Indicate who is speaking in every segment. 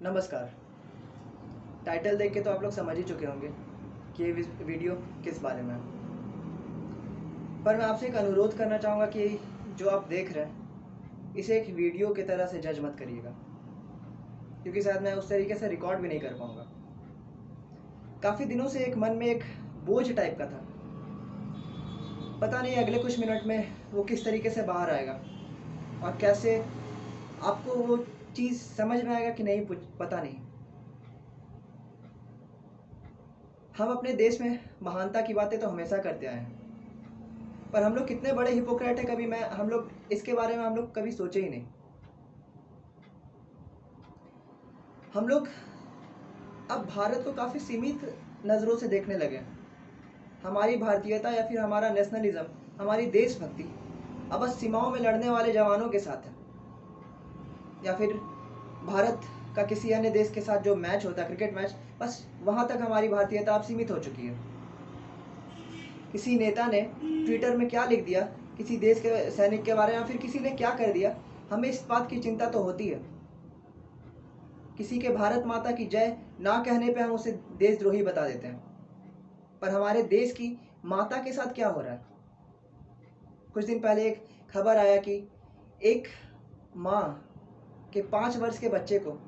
Speaker 1: नमस्कार। टाइटल देख के तो आप लोग समझ ही चुके होंगे कि ये वीडियो किस बारे में है। पर मैं आपसे एक अनुरोध करना चाहूँगा कि जो आप देख रहे हैं इसे एक वीडियो की तरह से जज मत करिएगा, क्योंकि शायद मैं उस तरीके से रिकॉर्ड भी नहीं कर पाऊँगा। काफ़ी दिनों से एक मन में एक बोझ टाइप का था, पता नहीं अगले कुछ मिनट में वो किस तरीके से बाहर आएगा और कैसे आपको वो चीज़ समझ में आएगा कि नहीं, पता नहीं। हम अपने देश में महानता की बातें तो हमेशा करते आए हैं, पर हम लोग कितने बड़े हिपोक्रेट हैं, कभी हम लोग इसके बारे में हम लोग कभी सोचे ही नहीं। हम लोग अब भारत को काफ़ी सीमित नज़रों से देखने लगे। हमारी भारतीयता या फिर हमारा नेशनलिज्म, हमारी देशभक्ति अब बस सीमाओं में लड़ने वाले जवानों के साथ है, या फिर भारत का किसी अन्य देश के साथ जो मैच होता है, क्रिकेट मैच, बस वहाँ तक हमारी भारतीयता अब सीमित हो चुकी है। किसी नेता ने ट्विटर में क्या लिख दिया किसी देश के सैनिक के बारे में, फिर किसी ने क्या कर दिया, हमें इस बात की चिंता तो होती है। किसी के भारत माता की जय ना कहने पे हम उसे देशद्रोही बता देते हैं, पर हमारे देश की माता के साथ क्या हो रहा है? कुछ दिन पहले एक खबर आया कि एक माँ के 5 वर्ष के बच्चे को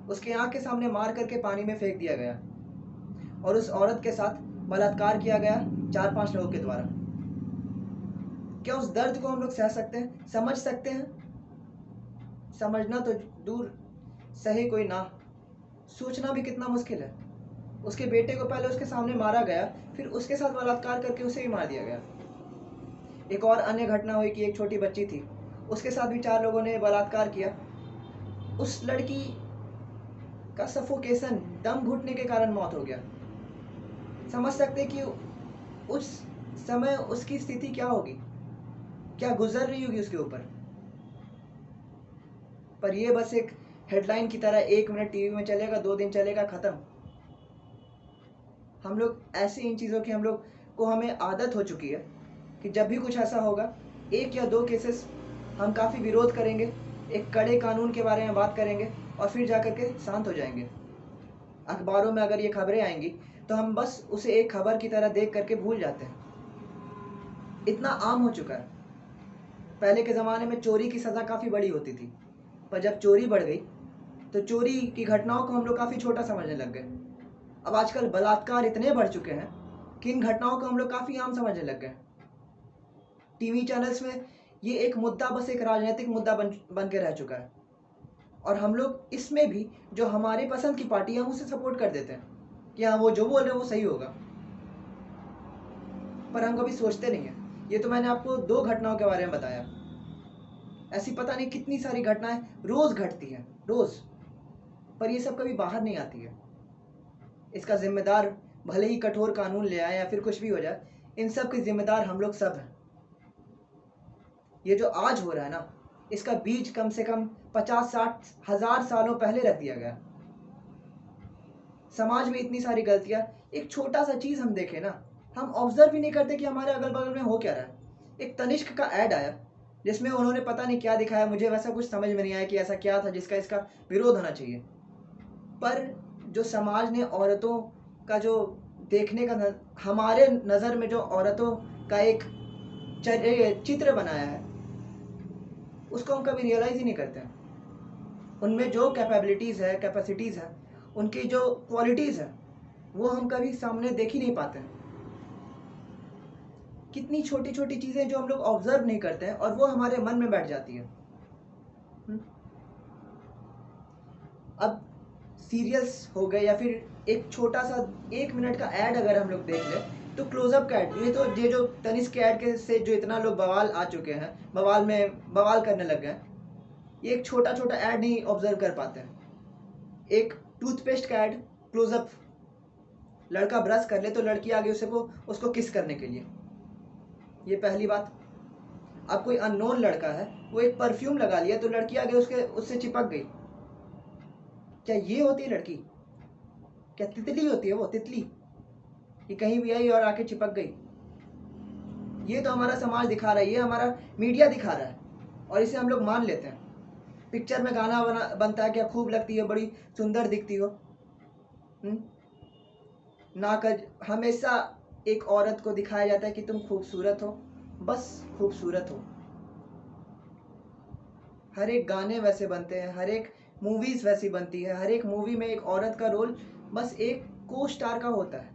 Speaker 1: उसके आँख के सामने मार करके पानी में फेंक दिया गया और उस औरत के साथ बलात्कार किया गया 4-5 लोगों के द्वारा। क्या उस दर्द को हम लोग सह सकते हैं, समझ सकते हैं? समझना तो दूर सही कोई ना, सोचना भी कितना मुश्किल है। उसके बेटे को पहले उसके सामने मारा गया, फिर उसके साथ बलात्कार करके उसे भी मार दिया गया। एक और अन्य घटना हुई कि एक छोटी बच्ची थी, उसके साथ भी 4 लोगों ने बलात्कार किया। उस लड़की का सफोकेशन, दम घुटने के कारण मौत हो गया। समझ सकते कि उस समय उसकी स्थिति क्या होगी, क्या गुजर रही होगी उसके ऊपर। पर ये बस एक हेडलाइन की तरह 1 मिनट टीवी में चलेगा, 2 दिन चलेगा, ख़त्म। हम लोग ऐसे इन चीज़ों की हमें आदत हो चुकी है कि जब भी कुछ ऐसा होगा, 1 या 2 केसेस हम काफ़ी विरोध करेंगे, एक कड़े कानून के बारे में बात करेंगे और फिर जा कर के शांत हो जाएंगे। अखबारों में अगर ये खबरें आएंगी तो हम बस उसे एक खबर की तरह देख करके भूल जाते हैं। इतना आम हो चुका है। पहले के ज़माने में चोरी की सज़ा काफ़ी बड़ी होती थी, पर जब चोरी बढ़ गई तो चोरी की घटनाओं को हम लोग काफ़ी छोटा समझने लग गए। अब आजकल बलात्कार इतने बढ़ चुके हैं कि इन घटनाओं को हम लोग काफ़ी आम समझने लग गए। टीवी चैनल्स में ये एक मुद्दा बस एक राजनीतिक मुद्दा बन के रह चुका है, और हम लोग इसमें भी जो हमारे पसंद की पार्टी है हम उसे सपोर्ट कर देते हैं कि हाँ, वो जो बोल रहे हैं वो सही होगा, पर हम कभी सोचते नहीं हैं। ये तो मैंने आपको 2 घटनाओं के बारे में बताया, ऐसी पता नहीं कितनी सारी घटनाएं रोज़ घटती हैं, रोज़, पर ये सब कभी बाहर नहीं आती है। इसका जिम्मेदार भले ही कठोर कानून ले आए या फिर कुछ भी हो जाए, इन सब के जिम्मेदार हम लोग सब हैं। ये जो आज हो रहा है ना, इसका बीज कम से कम 50-60 हज़ार सालों पहले रख दिया गया। समाज में इतनी सारी गलतियां, एक छोटा सा चीज़ हम देखें ना, हम ऑब्जर्व भी नहीं करते कि हमारे अगल बगल में हो क्या रहा है। एक तनिष्क का ऐड आया जिसमें उन्होंने पता नहीं क्या दिखाया, मुझे वैसा कुछ समझ में नहीं आया कि ऐसा क्या था जिसका इसका विरोध होना चाहिए। पर जो समाज ने औरतों का जो देखने का हमारे नज़र में जो औरतों का एक चित्र बनाया है, उसको हम कभी रियलाइज़ ही नहीं करते हैं। उनमें जो कैपेबिलिटीज़ है, कैपेसिटीज़ है, उनकी जो क्वालिटीज़ है, वो हम कभी सामने देख ही नहीं पाते हैं। कितनी छोटी छोटी चीज़ें जो हम लोग ऑब्जर्व नहीं करते हैं और वो हमारे मन में बैठ जाती है। अब सीरियल्स हो गए या फिर एक छोटा सा 1 मिनट का ऐड अगर हम लोग देख लें तो क्लोजअप का ऐड, ये जो तनिष्क के ऐड के से जो इतना लोग बवाल आ चुके हैं, बवाल में बवाल करने लग गए, ये एक छोटा छोटा ऐड नहीं ऑब्जर्व कर पाते हैं। एक टूथपेस्ट का ऐड, क्लोजअप, लड़का ब्रश कर ले तो लड़की आगे उसको किस करने के लिए, ये पहली बात। अब कोई अननोन लड़का है, वो एक परफ्यूम लगा लिया तो लड़की आगे उससे चिपक गई। क्या ये होती है लड़की? क्या तितली होती है वो, तितली कि कहीं भी आई और आके चिपक गई? ये तो हमारा समाज दिखा रहा है, ये हमारा मीडिया दिखा रहा है और इसे हम लोग मान लेते हैं। पिक्चर में गाना बनता है, क्या खूब लगती है, बड़ी सुंदर दिखती हो। ना कर हमेशा एक औरत को दिखाया जाता है कि तुम खूबसूरत हो, बस खूबसूरत हो। हर एक गाने वैसे बनते हैं, हर एक मूवीज वैसी बनती है, हर एक मूवी में एक औरत का रोल बस एक को स्टार का होता है,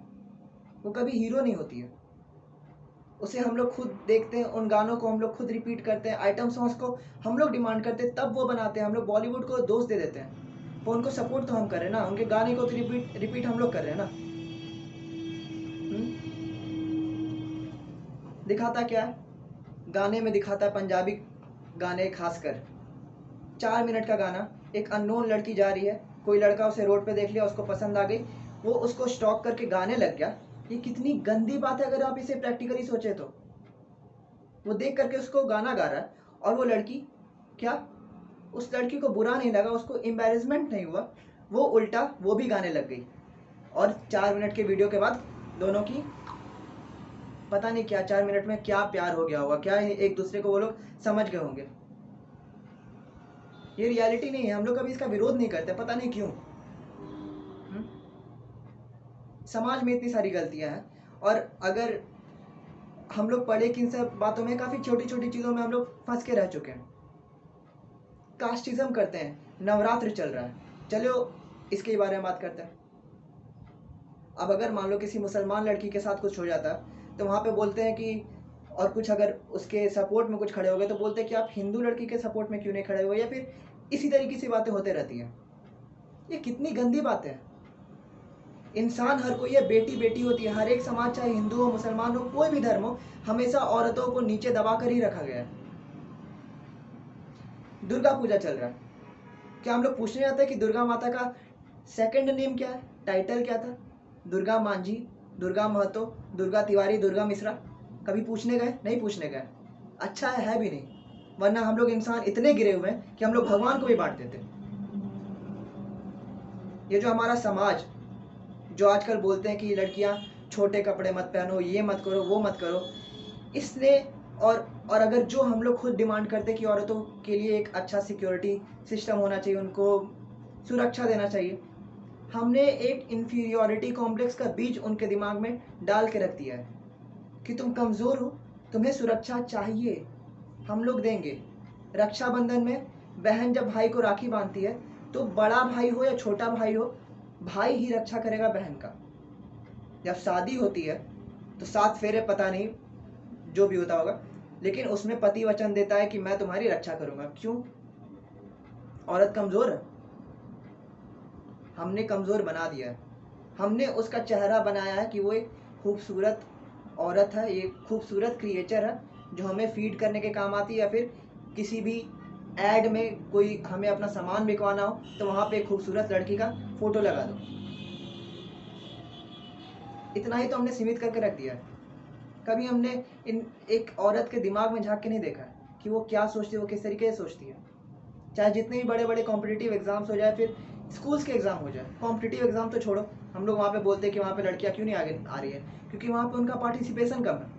Speaker 1: वो कभी हीरो नहीं होती है। उसे हम लोग खुद देखते हैं, उन गानों को हम लोग खुद रिपीट करते हैं, आइटम सॉन्ग्स को हम लोग डिमांड करते हैं, तब वो बनाते हैं। हम लोग बॉलीवुड को दोष दे देते हैं, वो उनको सपोर्ट तो हम कर रहे हैं ना, उनके गाने को तो रिपीट हम लोग कर रहे हैं ना। दिखाता क्या है गाने में, दिखाता है पंजाबी गाने खासकर 4 मिनट का गाना, एक अननोन लड़की जा रही है, कोई लड़का उसे रोड पे देख लिया, उसको पसंद आ गई, वो उसको स्टॉक करके गाने लग गया। ये कितनी गंदी बात है अगर आप इसे प्रैक्टिकली सोचे तो। वो देख करके उसको गाना गा रहा है, और वो लड़की क्या, उस लड़की को बुरा नहीं लगा, उसको एम्बैरेसमेंट नहीं हुआ, वो उल्टा वो भी गाने लग गई। और 4 मिनट के वीडियो के बाद दोनों की पता नहीं क्या 4 मिनट में क्या प्यार हो गया होगा, क्या एक दूसरे को वो लोग समझ गए होंगे। ये रियलिटी नहीं है, हम लोग कभी इसका विरोध नहीं करते, पता नहीं क्यों। समाज में इतनी सारी गलतियां हैं, और अगर हम लोग पढ़े कि इन सब बातों में, काफ़ी छोटी छोटी चीज़ों में हम लोग फंस के रह चुके हैं। कास्टिज्म करते हैं, नवरात्र चल रहा है, चलो इसके बारे में बात करते हैं। अब अगर मान लो किसी मुसलमान लड़की के साथ कुछ हो जाता है, तो वहाँ पे बोलते हैं कि, और कुछ अगर उसके सपोर्ट में कुछ खड़े हो गए तो बोलते हैं कि आप हिंदू लड़की के सपोर्ट में क्यों नहीं खड़े हुए, या फिर इसी तरीके से बातें होते रहती हैं। ये कितनी गंदी बात है। इंसान हर कोई है, बेटी बेटी होती है, हर एक समाज, चाहे हिंदू हो, मुसलमान हो, कोई भी धर्म हो, हमेशा औरतों को नीचे दबा कर ही रखा गया है। दुर्गा पूजा चल रहा है, क्या हम लोग पूछने जाते हैं कि दुर्गा माता का सेकंड नेम क्या है, टाइटल क्या था? दुर्गा मांझी, दुर्गा महतो, दुर्गा तिवारी, दुर्गा मिश्रा? कभी पूछने गए? नहीं पूछने गए। अच्छा है भी नहीं, वरना हम लोग इंसान इतने गिरे हुए हैं कि हम लोग भगवान को भी बांट देते। ये जो हमारा समाज, जो आजकल बोलते हैं कि लड़कियां छोटे कपड़े मत पहनो, ये मत करो, वो मत करो, इसने और अगर जो हम लोग खुद डिमांड करते कि औरतों के लिए एक अच्छा सिक्योरिटी सिस्टम होना चाहिए, उनको सुरक्षा देना चाहिए, हमने एक इन्फीरियोरिटी कॉम्प्लेक्स का बीज उनके दिमाग में डाल के रख दिया है कि तुम कमज़ोर हो, तुम्हें सुरक्षा चाहिए, हम लोग देंगे। रक्षाबंधन में बहन जब भाई को राखी बांधती है, तो बड़ा भाई हो या छोटा भाई हो, भाई ही रक्षा करेगा बहन का। जब शादी होती है तो 7 फेरे, पता नहीं जो भी होता होगा, लेकिन उसमें पति वचन देता है कि मैं तुम्हारी रक्षा करूंगा। क्यों? औरत कमज़ोर है, हमने कमज़ोर बना दिया है, हमने उसका चेहरा बनाया है कि वो एक खूबसूरत औरत है, एक खूबसूरत क्रिएचर है जो हमें फीड करने के काम आती है, या फिर किसी भी एड में कोई हमें अपना सामान बिकवाना हो तो वहाँ पे एक खूबसूरत लड़की का फ़ोटो लगा दो। इतना ही तो हमने सीमित करके रख दिया है। कभी हमने इन एक औरत के दिमाग में झांक के नहीं देखा कि वो क्या सोचती है, वो किस तरीके से सोचती है। चाहे जितने भी बड़े बड़े कॉम्पिटिटिव एग्जाम्स हो जाए, फिर स्कूल्स के एग्जाम हो जाए, कॉम्पिटिटिव एग्जाम तो छोड़ो, हम लोग वहाँ पे बोलते हैं कि वहाँ पे लड़कियाँ क्यों नहीं आगे आ रही है, क्योंकि वहाँ पे उनका पार्टिसिपेशन कम है।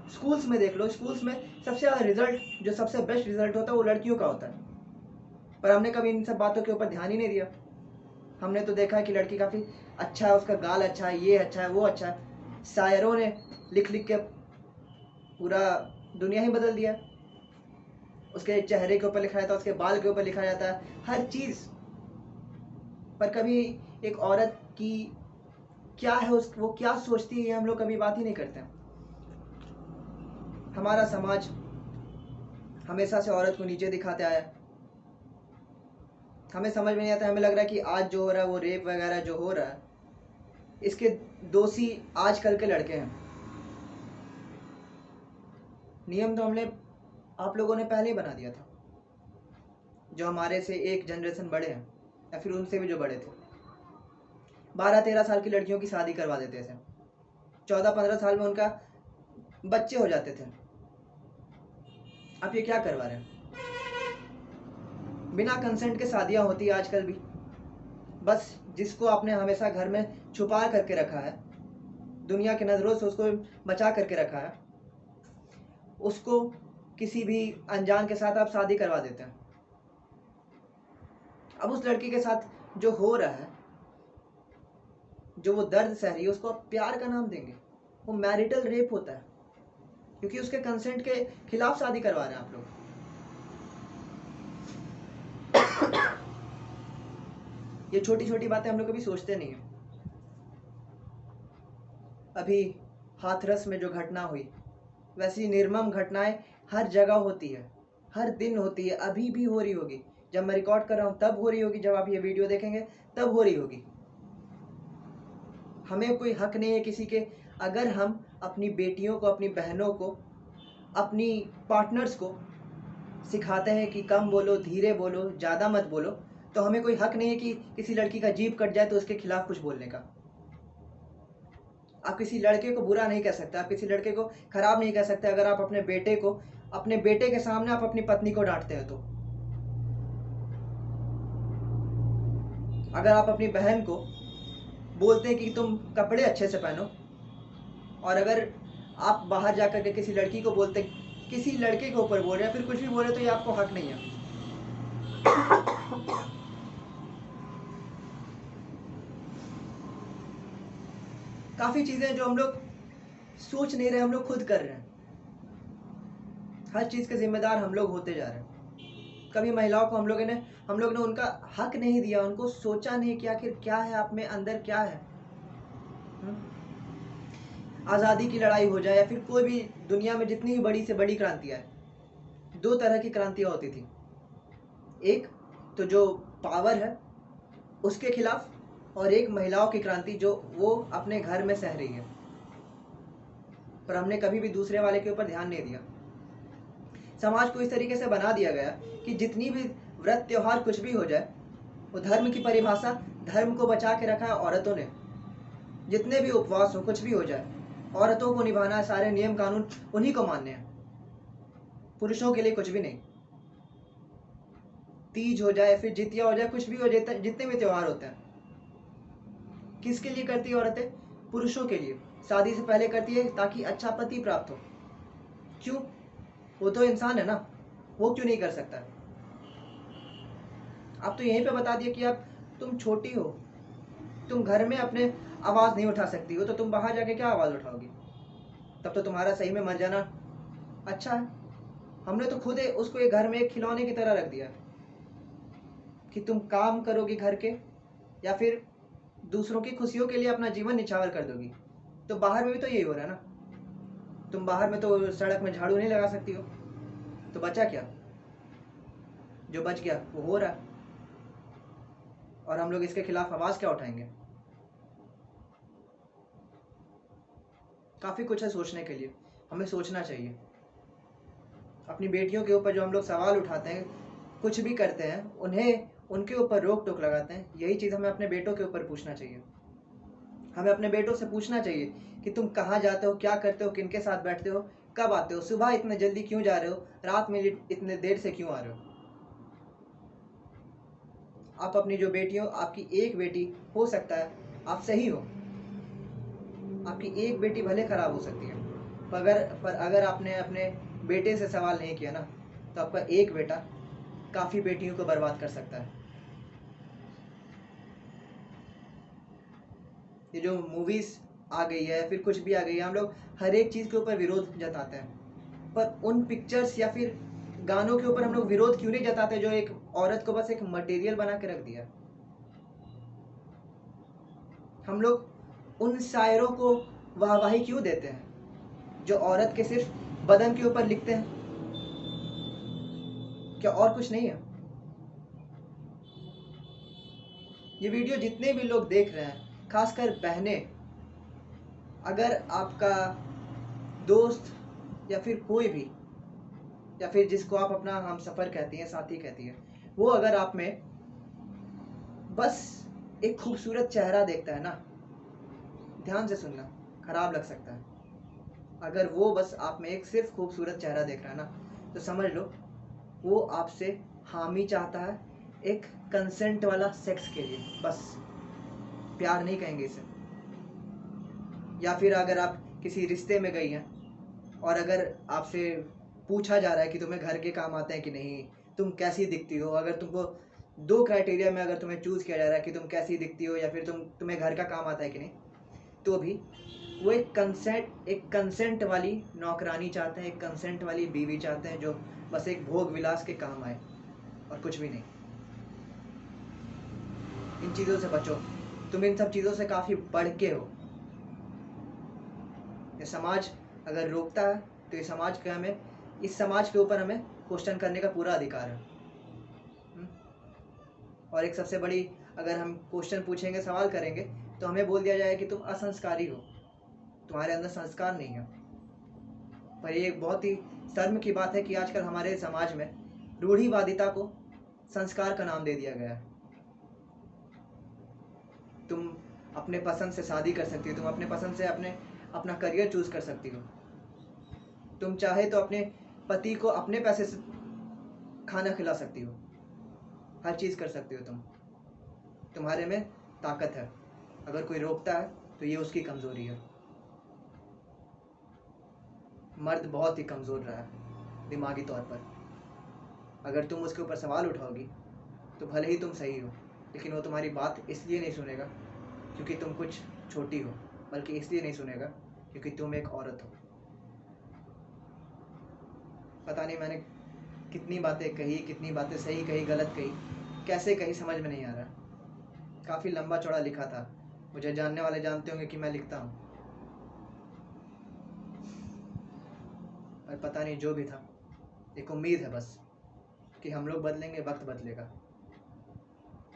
Speaker 1: स्कूल्स में देख लो, स्कूल्स में सबसे ज़्यादा रिजल्ट, जो सबसे बेस्ट रिजल्ट होता है वो लड़कियों का होता है, पर हमने कभी इन सब बातों के ऊपर ध्यान ही नहीं दिया। हमने तो देखा है कि लड़की काफ़ी अच्छा है, उसका गाल अच्छा है, ये अच्छा है, वो अच्छा है, शायरों ने लिख लिख के पूरा दुनिया ही बदल दिया। उसके चेहरे के ऊपर लिखा जाता है, उसके बाल के ऊपर लिखा जाता है, हर चीज़, पर कभी एक औरत की क्या है, उस वो क्या सोचती है, हम लोग कभी बात ही नहीं करते। हमारा समाज हमेशा से औरत को नीचे दिखाते आया है, हमें समझ में नहीं आता। हमें लग रहा है कि आज जो हो रहा है, वो रेप वगैरह जो हो रहा है, इसके दोषी आजकल के लड़के हैं। नियम तो हमने, आप लोगों ने पहले ही बना दिया था, जो हमारे से एक जनरेशन बड़े हैं या फिर उनसे भी जो बड़े थे। 12-13 साल की लड़कियों की शादी करवा देते थे, 14-15 साल में उनका बच्चे हो जाते थे। आप ये क्या करवा रहे हैं? बिना कंसेंट के शादियां होती है आजकल भी, बस जिसको आपने हमेशा घर में छुपा करके रखा है, दुनिया की नज़रों से उसको बचा करके रखा है, उसको किसी भी अनजान के साथ आप शादी करवा देते हैं। अब उस लड़की के साथ जो हो रहा है, जो वो दर्द सह रही है, उसको आप प्यार का नाम देंगे? वो मैरिटल रेप होता है, क्योंकि उसके कंसेंट के खिलाफ शादी करवा रहे हैं आप लोग। ये छोटी छोटी बातें हम लोग कभी सोचते नहीं है। अभी हाथरस में जो घटना हुई, वैसी निर्मम घटनाएं हर जगह होती है, हर दिन होती है, अभी भी हो रही होगी। जब मैं रिकॉर्ड कर रहा हूँ तब हो रही होगी, जब आप ये वीडियो देखेंगे तब हो रही होगी। हमें कोई हक नहीं है किसी के। अगर हम अपनी बेटियों को, अपनी बहनों को, अपनी पार्टनर्स को सिखाते हैं कि कम बोलो, धीरे बोलो, ज़्यादा मत बोलो, तो हमें कोई हक नहीं है कि किसी लड़की का जीभ कट जाए तो उसके खिलाफ कुछ बोलने का। आप किसी लड़के को बुरा नहीं कह सकते, आप किसी लड़के को खराब नहीं कह सकते अगर आप अपने बेटे को, अपने बेटे के सामने आप अपनी पत्नी को डांटते हो। तो अगर आप अपनी बहन को बोलते हैं कि तुम कपड़े अच्छे से पहनो, और अगर आप बाहर जाकर के किसी लड़की को बोलते, किसी लड़के के ऊपर बोल रहे हैं, फिर कुछ भी बोल रहे, तो ये आपको हक नहीं है। काफ़ी चीज़ें जो हम लोग सोच नहीं रहे, हम लोग खुद कर रहे हैं। हर चीज़ के जिम्मेदार हम लोग होते जा रहे हैं। कभी महिलाओं को हम लोग ने उनका हक नहीं दिया, उनको सोचा नहीं कि आखिर क्या है आप में, अंदर क्या है। आज़ादी की लड़ाई हो जाए या फिर कोई भी दुनिया में जितनी भी बड़ी से बड़ी क्रांतियाँ है, दो तरह की क्रांतियाँ होती थी। एक तो जो पावर है उसके खिलाफ, और एक महिलाओं की क्रांति जो वो अपने घर में सह रही है। पर हमने कभी भी दूसरे वाले के ऊपर ध्यान नहीं दिया। समाज को इस तरीके से बना दिया गया कि जितनी भी व्रत त्योहार कुछ भी हो जाए, वो धर्म की परिभाषा, धर्म को बचा के रखा है औरतों ने। जितने भी उपवास हो, कुछ भी हो जाए, औरतों को निभाना है, सारे नियम कानून उन्हीं को मानने हैं, पुरुषों के लिए कुछ भी नहीं। तीज हो जाए, फिर जितिया हो जाए, कुछ भी हो जाए, जितने भी त्यौहार होते हैं, किसके लिए करती है औरतें? पुरुषों के लिए। शादी से पहले करती है ताकि अच्छा पति प्राप्त हो। क्यों? वो तो इंसान है ना, वो क्यों नहीं कर सकता? आप तो यहीं पे बता दिए कि आप, तुम छोटी हो, तुम घर में अपने आवाज़ नहीं उठा सकती हो, तो तुम बाहर जाके क्या आवाज़ उठाओगी? तब तो तुम्हारा सही में मर जाना अच्छा है। हमने तो खुद उसको एक घर में एक खिलौने की तरह रख दिया कि तुम काम करोगी घर के, या फिर दूसरों की खुशियों के लिए अपना जीवन निछावर कर दोगी। तो बाहर में भी तो यही हो रहा है ना। तुम बाहर में तो सड़क में झाड़ू नहीं लगा सकती हो, तो बचा क्या? जो बच गया वो हो रहा है, और हम लोग इसके खिलाफ आवाज़ क्या उठाएंगे? काफ़ी कुछ है सोचने के लिए, हमें सोचना चाहिए। अपनी बेटियों के ऊपर जो हम लोग सवाल उठाते हैं, कुछ भी करते हैं, उन्हें उनके ऊपर रोक टोक लगाते हैं, यही चीज़ हमें अपने बेटों के ऊपर पूछना चाहिए। हमें अपने बेटों से पूछना चाहिए कि तुम कहाँ जाते हो, क्या करते हो, किनके साथ बैठते हो, कब आते हो, सुबह इतने जल्दी क्यों जा रहे हो, रात में इतने देर से क्यों आ रहे हो। आप अपनी जो बेटियों, आपकी एक बेटी हो सकता है आप सही हो, आपकी एक बेटी भले खराब हो सकती है, पर अगर आपने अपने बेटे से सवाल नहीं किया ना, तो आपका एक बेटा काफ़ी बेटियों को बर्बाद कर सकता है। ये जो मूवीज़ आ गई है, फिर कुछ भी आ गई है, हम लोग हर एक चीज़ के ऊपर विरोध जताते हैं, पर उन पिक्चर्स या फिर गानों के ऊपर हम लोग विरोध क्यों नहीं जताते जो एक औरत को बस एक मटेरियल बना के रख दिया। हम लोग उन शायरों को वाहवाही क्यों देते हैं जो औरत के सिर्फ बदन के ऊपर लिखते हैं? क्या और कुछ नहीं है? ये वीडियो जितने भी लोग देख रहे हैं, खासकर बहनें, अगर आपका दोस्त या फिर कोई भी, या फिर जिसको आप अपना हम सफ़र कहती हैं, साथी कहती हैं, वो अगर आप में बस एक खूबसूरत चेहरा देखता है ना, ध्यान से सुनना, खराब लग सकता है, अगर वो बस आप में एक सिर्फ खूबसूरत चेहरा देख रहा है ना, तो समझ लो वो आपसे हामी चाहता है, एक कंसेंट वाला सेक्स के लिए, बस। प्यार नहीं कहेंगे इसे। या फिर अगर आप किसी रिश्ते में गई हैं और अगर आपसे पूछा जा रहा है कि तुम्हें घर के काम आते हैं कि नहीं, तुम कैसी दिखती हो, अगर तुमको दो क्राइटेरिया में अगर तुम्हें चूज़ किया जा रहा है कि तुम कैसी दिखती हो या फिर तुम्हें घर का काम आता है कि नहीं, तो भी वो एक कंसेंट वाली नौकरानी चाहते हैं, एक कंसेंट वाली बीवी चाहते हैं जो बस एक भोग विलास के काम आए और कुछ भी नहीं। इन चीज़ों से बचो, तुम इन सब चीज़ों से काफ़ी बढ़ के हो। ये समाज अगर रोकता है तो इस समाज के ऊपर हमें क्वेश्चन करने का पूरा अधिकार है। और एक सबसे बड़ी, अगर हम क्वेश्चन पूछेंगे, सवाल करेंगे, तो हमें बोल दिया जाए कि तुम असंस्कारी हो, तुम्हारे अंदर संस्कार नहीं है। पर ये एक बहुत ही शर्म की बात है कि आजकल हमारे समाज में रूढ़िवादिता को संस्कार का नाम दे दिया गया है। तुम अपने पसंद से शादी कर सकती हो, तुम अपने पसंद से अपना करियर चूज कर सकती हो, तुम चाहे तो अपने पति को अपने पैसे से खाना खिला सकती हो, हर चीज़ कर सकती हो। तुम्हारे में ताकत है। अगर कोई रोकता है तो ये उसकी कमज़ोरी है। मर्द बहुत ही कमज़ोर रहा है दिमागी तौर पर। अगर तुम उसके ऊपर सवाल उठाओगी तो भले ही तुम सही हो, लेकिन वो तुम्हारी बात इसलिए नहीं सुनेगा क्योंकि तुम कुछ छोटी हो, बल्कि इसलिए नहीं सुनेगा क्योंकि तुम एक औरत हो। पता नहीं मैंने कितनी बातें कही, कितनी बातें सही कही, गलत कही, कैसे कही, समझ में नहीं आ रहा। काफ़ी लंबा चौड़ा लिखा था। मुझे जानने वाले जानते होंगे कि मैं लिखता हूँ, पर पता नहीं, जो भी था, एक उम्मीद है बस कि हम लोग बदलेंगे, वक्त बदलेगा,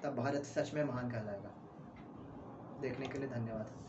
Speaker 1: तब भारत सच में महान कहलाएगा। देखने के लिए धन्यवाद।